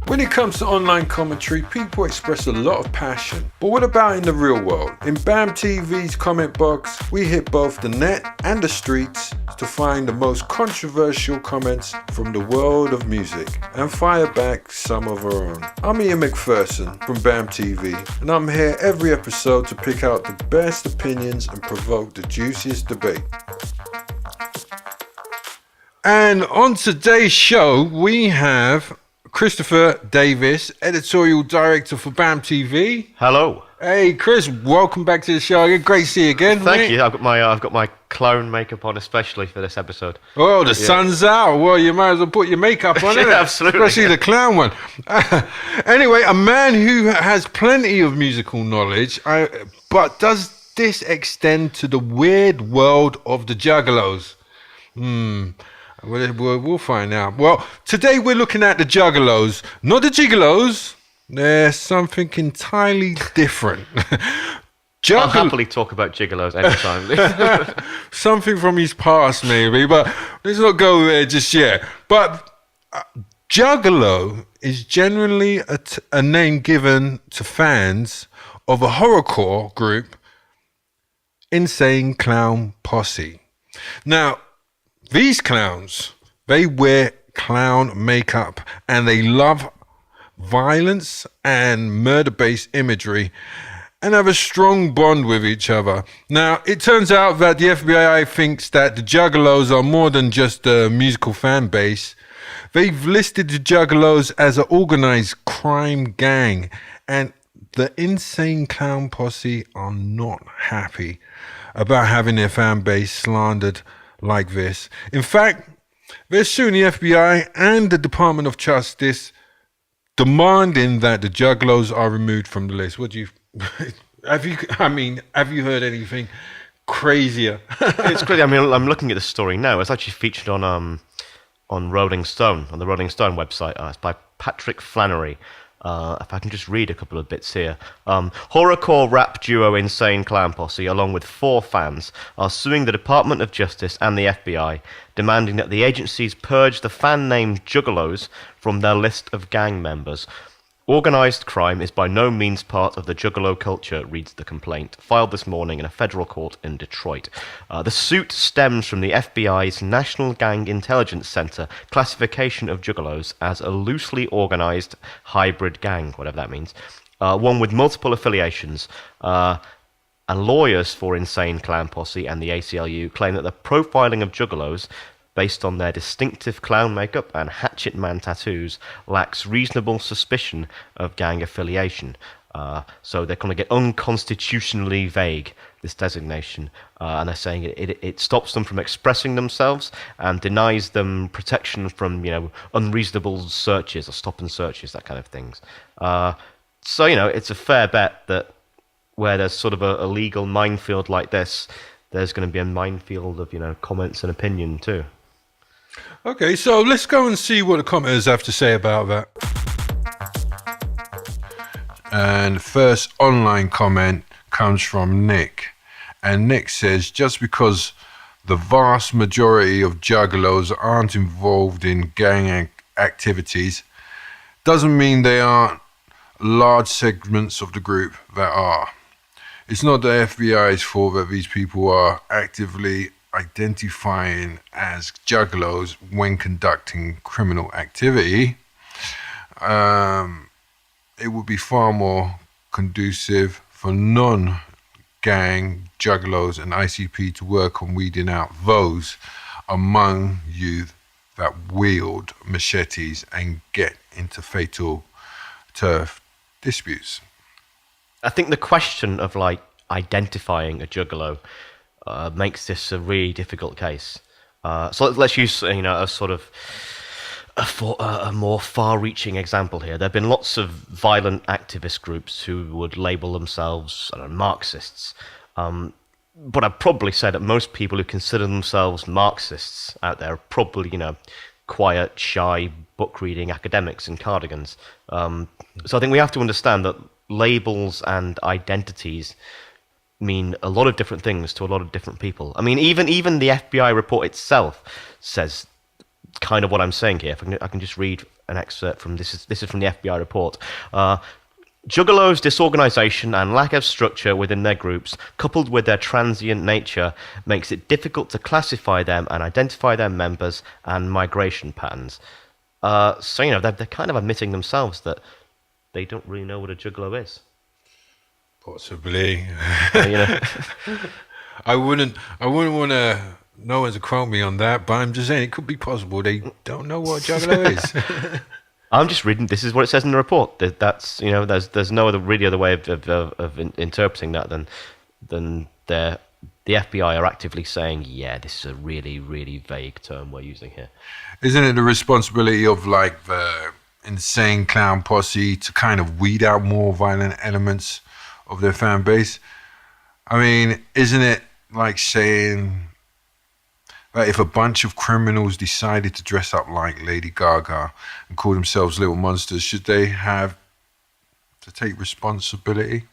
When it comes to online commentary, people express a lot of passion. But what about in the real world? In BAMM.TV's comment box, we hit both the net and the streets to find the most controversial comments from the world of music and fire back some of our own. I'm Ian McPherson from BAMM.TV, and I'm here every episode to pick out the best opinions and provoke the juiciest debate. And on today's show, we have Christopher Davis, editorial director for BAMM.TV. Hello. Hey, Chris, welcome back to the show again. Great to see you again. Thank you. I've got my clown makeup on, especially for this episode. Oh, the sun's out. Well, you might as well put your makeup on, innit? Absolutely. Especially the clown one. Anyway, a man who has plenty of musical knowledge, but does this extend to the weird world of the Juggalos? We'll find out. Well, today we're looking at the Juggalos, not the Gigolos. They're something entirely different. I'll happily talk about Juggalos anytime. Something from his past, maybe, but let's not go there just yet. But Juggalo is generally a name given to fans of a horrorcore group, Insane Clown Posse. Now, these clowns, they wear clown makeup and they love violence and murder-based imagery and have a strong bond with each other. Now, it turns out that the FBI thinks that the Juggalos are more than just a musical fan base. They've listed the Juggalos as an organized crime gang, and the Insane Clown Posse are not happy about having their fan base slandered like this. In fact, they're suing the FBI and the Department of Justice, demanding that the Juggalos are removed from the list. What do you have you heard anything crazier? It's crazy. I mean, I'm looking at the story now. It's actually featured on Rolling Stone, on the Rolling Stone website. It's by Patrick Flannery. If I can just read a couple of bits here. Horrorcore rap duo Insane Clown Posse, along with 4 fans, are suing the Department of Justice and the FBI, demanding that the agencies purge the fan named Juggalos from their list of gang members. Organised crime is by no means part of the Juggalo culture, reads the complaint, filed this morning in a federal court in Detroit. The suit stems from the FBI's National Gang Intelligence Center classification of Juggalos as a loosely organised hybrid gang, whatever that means, one with multiple affiliations. And lawyers for Insane Clown Posse and the ACLU claim that the profiling of Juggalos, based on their distinctive clown makeup and hatchet man tattoos, lacks reasonable suspicion of gang affiliation. So they're going to get unconstitutionally vague, this designation, and they're saying it stops them from expressing themselves and denies them protection from, unreasonable searches or stop and searches, that kind of things. So, it's a fair bet that where there's sort of a legal minefield like this, there's going to be a minefield of, comments and opinion too. Okay, so let's go and see what the commenters have to say about that. And the first online comment comes from Nick. And Nick says, just because the vast majority of Juggalos aren't involved in gang activities doesn't mean there aren't large segments of the group that are. It's not the FBI's fault that these people are actively identifying as Juggalos when conducting criminal activity. It would be far more conducive for non-gang Juggalos and ICP to work on weeding out those among you that wield machetes and get into fatal turf disputes. I think the question of identifying a Juggalo makes this a really difficult case. So let's use a sort of a more far-reaching example here. There have been lots of violent activist groups who would label themselves Marxists. But I'd probably say that most people who consider themselves Marxists out there are probably quiet, shy, book-reading academics in cardigans. So I think we have to understand that labels and identities mean a lot of different things to a lot of different people. I mean, even the FBI report itself says kind of what I'm saying here. If I can just read an excerpt from this is from the FBI report. Juggalos' disorganization and lack of structure within their groups, coupled with their transient nature, makes it difficult to classify them and identify their members and migration patterns. So, they're kind of admitting themselves that they don't really know what a juggalo is. Possibly. You know? I wouldn't want to. No one's to quote me on that, but I'm just saying it could be possible they don't know what a juggalo is. I'm just reading. This is what it says in the report. That's there's no other way of interpreting that than the FBI are actively saying, yeah, this is a really, really vague term we're using here. Isn't it the responsibility of like the Insane Clown Posse to kind of weed out more violent elements of their fan base? I mean, isn't it like saying that if a bunch of criminals decided to dress up like Lady Gaga and call themselves little monsters, should they have to take responsibility?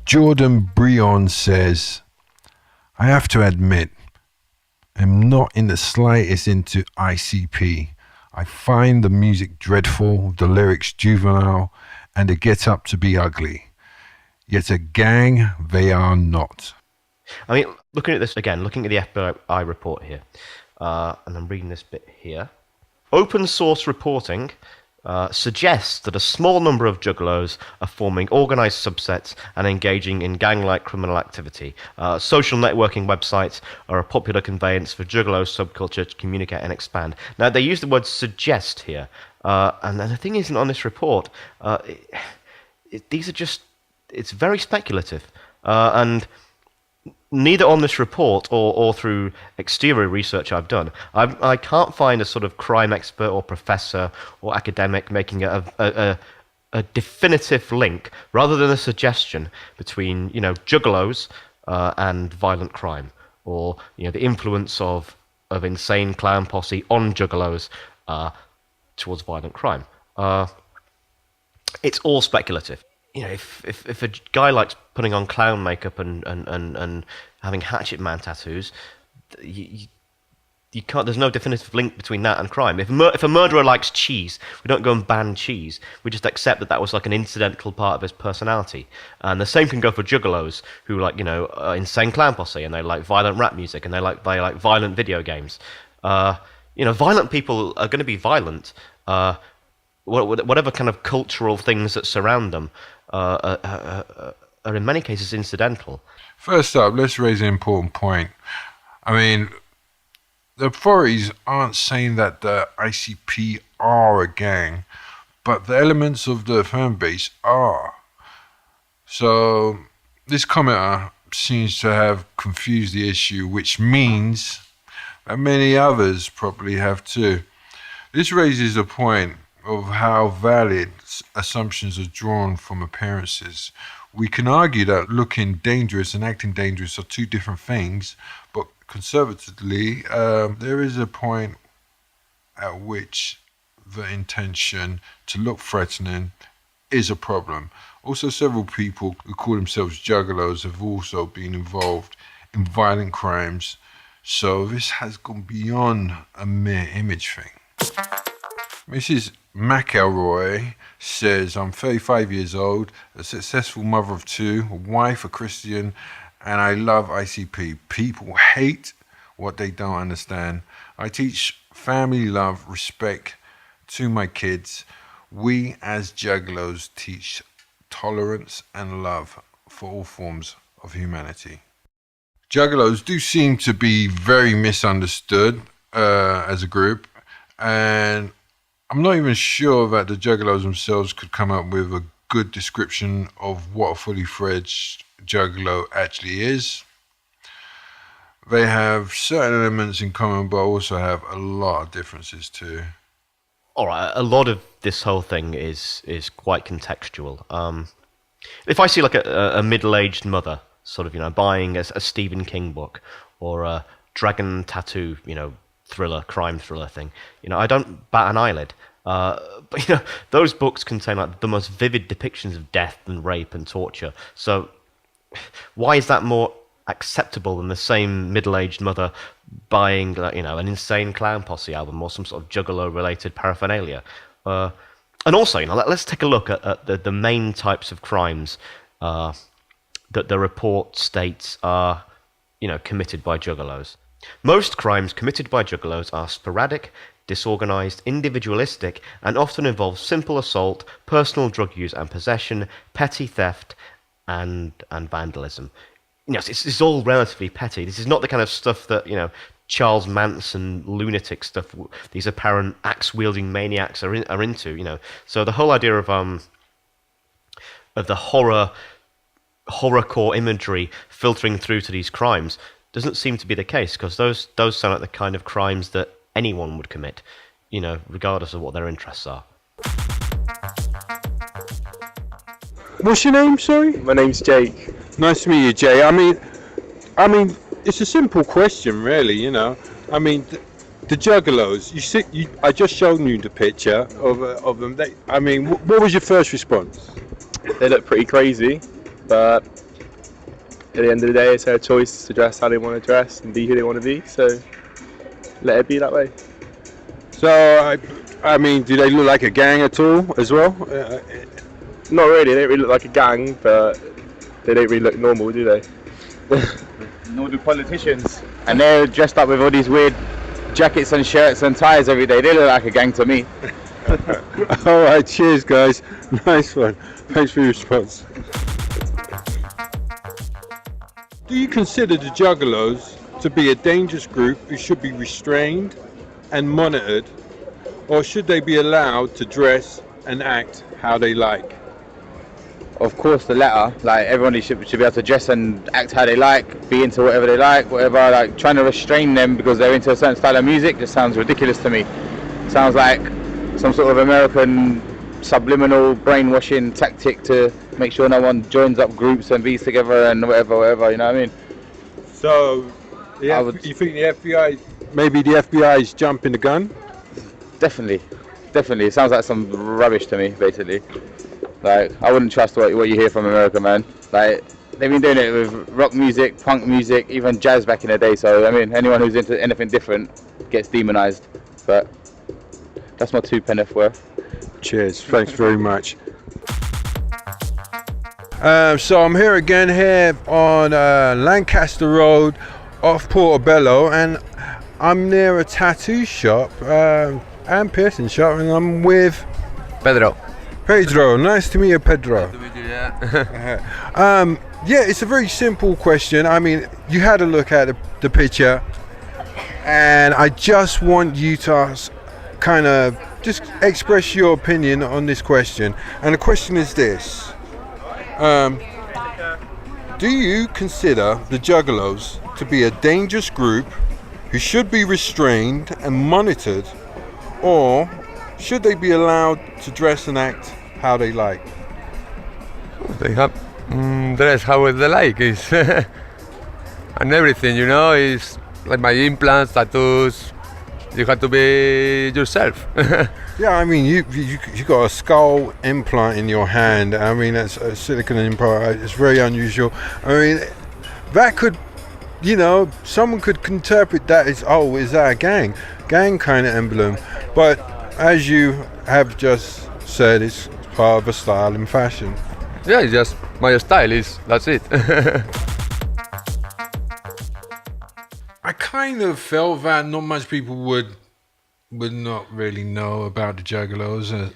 Jordan Brion says, I have to admit, I'm not in the slightest into ICP. I find the music dreadful, the lyrics juvenile, and the get up to be ugly. Yet a gang they are not. I mean, looking at this again, looking at the FBI report here, and I'm reading this bit here. Open source reporting suggests that a small number of juggalos are forming organized subsets and engaging in gang-like criminal activity. Social networking websites are a popular conveyance for juggalo subculture to communicate and expand. Now, they use the word suggest here, and the thing isn't on this report. These are just, it's very speculative, and neither on this report or through exterior research I've done, I can't find a sort of crime expert or professor or academic making a definitive link, rather than a suggestion, between juggalos and violent crime, or the influence of Insane Clown Posse on juggalos towards violent crime. It's all speculative. If a guy likes putting on clown makeup and having Hatchet Man tattoos, you can't. There's no definitive link between that and crime. If a murderer likes cheese, we don't go and ban cheese. We just accept that was like an incidental part of his personality. And the same can go for juggalos who like Insane Clown Posse, and they like violent rap music, and they like violent video games. Violent people are going to be violent. Whatever kind of cultural things that surround them are in many cases incidental. First up, let's raise an important point. I mean, the authorities aren't saying that the ICP are a gang, but the elements of the fan base are. So this commenter seems to have confused the issue, which means that many others probably have too. This raises a point of how valid assumptions are drawn from appearances. We can argue that looking dangerous and acting dangerous are two different things, but conservatively, there is a point at which the intention to look threatening is a problem. Also, several people who call themselves juggalos have also been involved in violent crimes, so this has gone beyond a mere image thing. Mrs. McElroy says, I'm 35 years old, a successful mother of two, a wife, a Christian, and I love ICP. People hate what they don't understand. I teach family love, respect to my kids. We as juggalos teach tolerance and love for all forms of humanity. Juggalos do seem to be very misunderstood as a group, and I'm not even sure that the juggalos themselves could come up with a good description of what a fully fledged juggalo actually is. They have certain elements in common, but also have a lot of differences too. All right, a lot of this whole thing is quite contextual. If I see like a middle-aged mother sort of buying a Stephen King book or a dragon tattoo crime thriller thing, I don't bat an eyelid. But those books contain like the most vivid depictions of death and rape and torture. So why is that more acceptable than the same middle-aged mother buying, like, you know, an Insane Clown Posse album or some sort of Juggalo-related paraphernalia. And also, you know, let's take a look at the main types of crimes that the report states are, you know, committed by Juggalos. Most crimes committed by Juggalos are sporadic, disorganized, individualistic, and often involve simple assault, personal drug use and possession, petty theft, and vandalism. You know, it's all relatively petty. This is not the kind of stuff that, you know, Charles Manson lunatic stuff these apparent axe-wielding maniacs are into. You know, so the whole idea of the horrorcore imagery filtering through to these crimes doesn't seem to be the case, because those sound like the kind of crimes that anyone would commit, you know, regardless of what their interests are. What's your name, sorry? My name's Jake. Nice to meet you, Jay. I mean, it's a simple question, really. You know, I mean, the Juggalos. I just showed you the picture of them. What was your first response? They look pretty crazy, but at the end of the day, it's their choice to dress how they want to dress and be who they want to be. So let it be that way. So, I mean, do they look like a gang at all, as well? Not really. They don't really look like a gang, but they don't really look normal, do they? Nor do politicians. And they're dressed up with all these weird jackets and shirts and ties every day. They look like a gang to me. All right, cheers, guys. Nice one. Thanks for your response. Do you consider the Juggalos to be a dangerous group who should be restrained and monitored, or should they be allowed to dress and act how they like? Of course, the latter. Like, everybody should be able to dress and act how they like, be into whatever they like, whatever. Like, trying to restrain them because they're into a certain style of music just sounds ridiculous to me. Sounds like some sort of American subliminal brainwashing tactic to make sure no one joins up groups and bees together and whatever, you know what I mean? So, you think the FBI, maybe the FBI is jumping the gun? Definitely. It sounds like some rubbish to me, basically. Like, I wouldn't trust what you hear from America, man. Like, they've been doing it with rock music, punk music, even jazz back in the day. So, I mean, anyone who's into anything different gets demonized. But that's my 2 pence worth. Cheers. Thanks very much. So I'm here again on Lancaster Road off Portobello, and I'm near a tattoo shop and piercing shop, and I'm with Pedro. Nice to meet you, Pedro. Nice to meet you, yeah. Yeah, it's a very simple question. I mean, you had a look at the picture, and I just want you to kind of just express your opinion on this question. And the question is this. Do you consider the Juggalos to be a dangerous group who should be restrained and monitored, or should they be allowed to dress and act how they like? They have dress how they like, is and everything, you know, is like my implants, tattoos. You have to be yourself. Yeah, I mean, you got a skull implant in your hand. I mean, that's a silicone implant. It's very unusual. I mean, that could, you know, someone could interpret that as, oh, is that a gang kind of emblem? But as you have just said, it's part of a style and fashion. Yeah, it's just my style, that's it. I kind of felt that not much people would not really know about the Juggalos.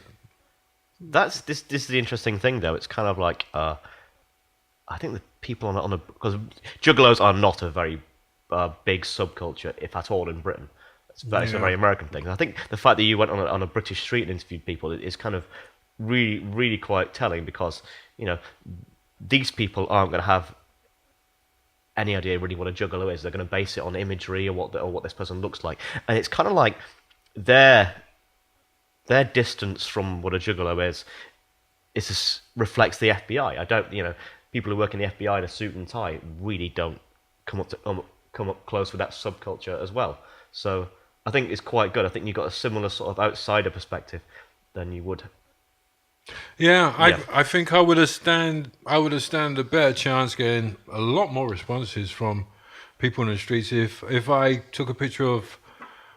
This is the interesting thing, though. It's kind of like I think the people on a because Juggalos are not a very big subculture, if at all, in Britain. It's a very American thing. I think the fact that you went on a British street and interviewed people is kind of really quite telling, because, you know, these people aren't going to have any idea really what a Juggalo is. They're going to base it on imagery or what this person looks like, and it's kind of like their distance from what a Juggalo reflects the FBI. I don't, you know, people who work in the FBI in a suit and tie really don't come up close with that subculture as well. So I think it's quite good. I think you've got a similar sort of outsider perspective than you would. Yeah, I think I would have stand a better chance getting a lot more responses from people on the streets. If I took a picture of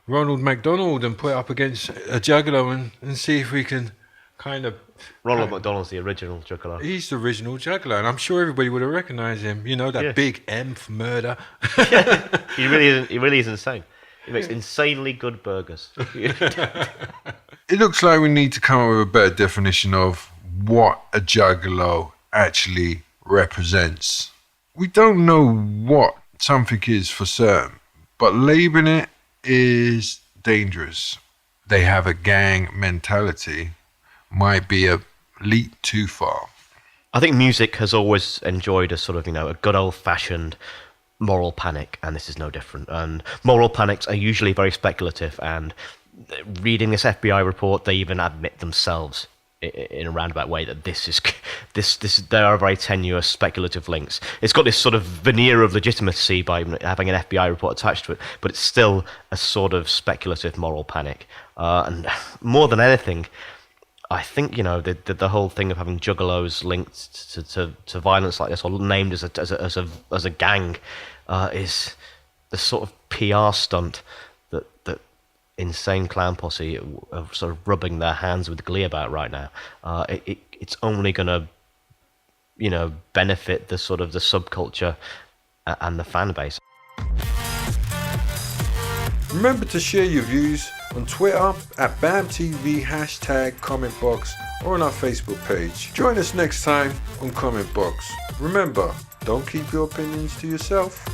Ronald McDonald and put it up against a Juggalo and see if we can kind of... Ronald McDonald's the original Juggalo. He's the original Juggalo, and I'm sure everybody would have recognised him. You know, that big M for murder. He really is insane. He makes insanely good burgers. It looks like we need to come up with a better definition of what a Juggalo actually represents. We don't know what something is for certain, but labeling it is dangerous. They have a gang mentality, might be a leap too far. I think music has always enjoyed a sort of, a good old-fashioned moral panic, and this is no different. And moral panics are usually very speculative, and reading this FBI report, they even admit themselves in a roundabout way that there are very tenuous speculative links. It's got this sort of veneer of legitimacy by having an FBI report attached to it, but it's still a sort of speculative moral panic. And more than anything, I think the whole thing of having Juggalos linked to violence like this, or named as a gang, is the sort of PR stunt that Insane Clown Posse are sort of rubbing their hands with glee about right now. It's only going to benefit the sort of the subculture and the fan base. Remember to share your views on Twitter at BAMM.TV #CommentBox or on our Facebook page. Join us next time on Comment Box. Remember, don't keep your opinions to yourself.